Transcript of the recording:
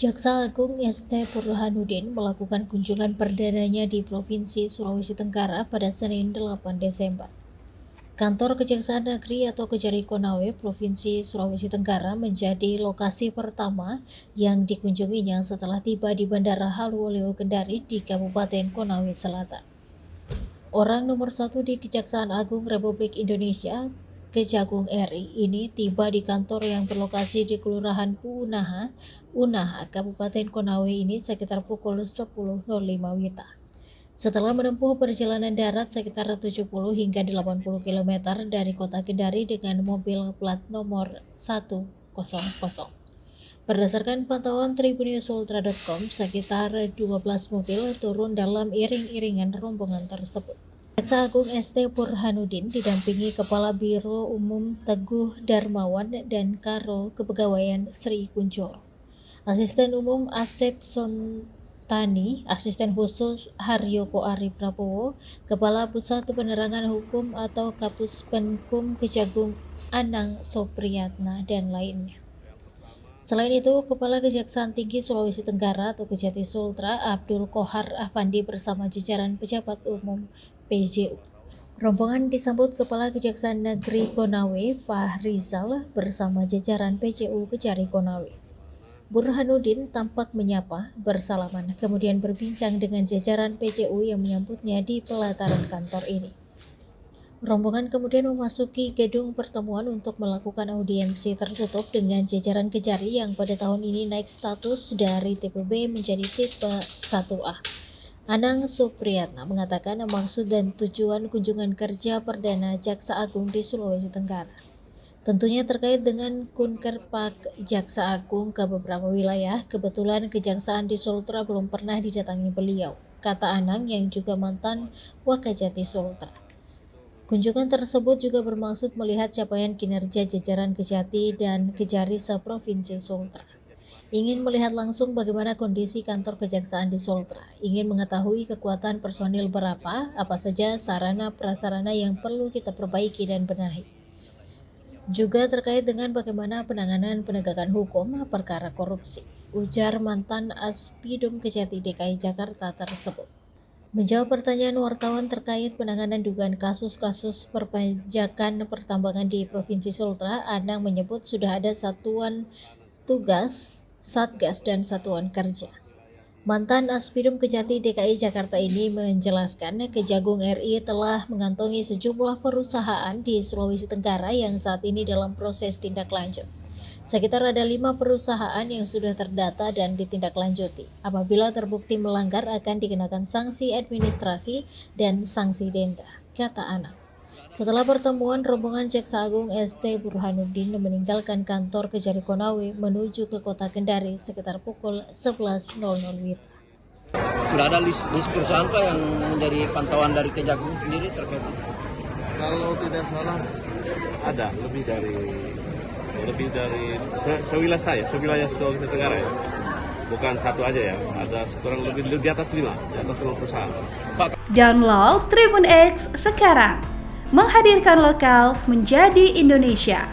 Jaksa Agung ST Burhanuddin melakukan kunjungan perdananya di Provinsi Sulawesi Tenggara pada Senin 8 Desember. Kantor Kejaksaan Negeri atau Kejari Konawe Provinsi Sulawesi Tenggara menjadi lokasi pertama yang dikunjunginya setelah tiba di Bandara Haluoleo Kendari di Kabupaten Konawe Selatan. Orang nomor 1 di Kejaksaan Agung Republik Indonesia, Kejagung RI ini tiba di kantor yang berlokasi di Kelurahan Unaha, Kabupaten Konawe ini sekitar pukul 10.05 WITA. Setelah menempuh perjalanan darat sekitar 70 hingga 80 km dari kota Kendari dengan mobil plat nomor 100. Berdasarkan pantauan tribunnews.ultra.com, sekitar 12 mobil turun dalam iring-iringan rombongan tersebut. Jaksa Agung ST Burhanuddin didampingi Kepala Biro Umum Teguh Darmawan dan Karo Kepegawaian Sri Kunchoro, Asisten Umum Asep Sontani, Asisten Khusus Haryoko Ari Prabowo, Kepala Pusat Penerangan Hukum atau Kapus Penkum Kejagung Anang Sopriyatna, dan lainnya. Selain itu, Kepala Kejaksaan Tinggi Sulawesi Tenggara atau Kejati Sultra Abdul Kohar Afandi bersama jajaran pejabat umum PJU. Rombongan disambut Kepala Kejaksaan Negeri Konawe Fahrizal bersama jajaran PJU Kejari Konawe. Burhanuddin tampak menyapa, bersalaman, kemudian berbincang dengan jajaran PJU yang menyambutnya di pelataran kantor ini. Rombongan kemudian memasuki gedung pertemuan untuk melakukan audiensi tertutup dengan jajaran Kejari yang pada tahun ini naik status dari tipe B menjadi tipe 1A. Anang Sopriyatna mengatakan maksud dan tujuan kunjungan kerja perdana Jaksa Agung di Sulawesi Tenggara tentunya terkait dengan Kunkerpak Jaksa Agung ke beberapa wilayah. Kebetulan Kejaksaan di Sultra belum pernah didatangi beliau, kata Anang yang juga mantan Wakajati Sultra. Kunjungan tersebut juga bermaksud melihat capaian kinerja jajaran Kejati dan Kejari se-Provinsi Sultra. Ingin melihat langsung bagaimana kondisi kantor kejaksaan di Sultra. Ingin mengetahui kekuatan personil berapa, apa saja sarana prasarana yang perlu kita perbaiki dan benahi. Juga terkait dengan bagaimana penanganan penegakan hukum perkara korupsi, ujar mantan Aspidum Kejati DKI Jakarta tersebut. Menjawab pertanyaan wartawan terkait penanganan dugaan kasus-kasus perpajakan pertambangan di Provinsi Sultra, Anang menyebut sudah ada satuan tugas, satgas, dan satuan kerja. Mantan Aspidum Kejati DKI Jakarta ini menjelaskan Kejagung RI telah mengantongi sejumlah perusahaan di Sulawesi Tenggara yang saat ini dalam proses tindak lanjut. Sekitar ada 5 perusahaan yang sudah terdata dan ditindaklanjuti. Apabila terbukti melanggar akan dikenakan sanksi administrasi dan sanksi denda, kata Anang. Setelah pertemuan, rombongan Jaksa Agung ST Burhanuddin meninggalkan kantor Kejari Konawe menuju ke kota Kendari sekitar pukul 11.00 WITA. Sudah ada list perusahaan Pak yang menjadi pantauan dari Kejagung sendiri terkait itu? Kalau tidak salah ada lebih dari sewilayah Sulawesi Tenggara ya. Bukan satu aja ya, ada kurang lebih di atas 5 perusahaan. Download Tribun X sekarang, menghadirkan lokal menjadi Indonesia.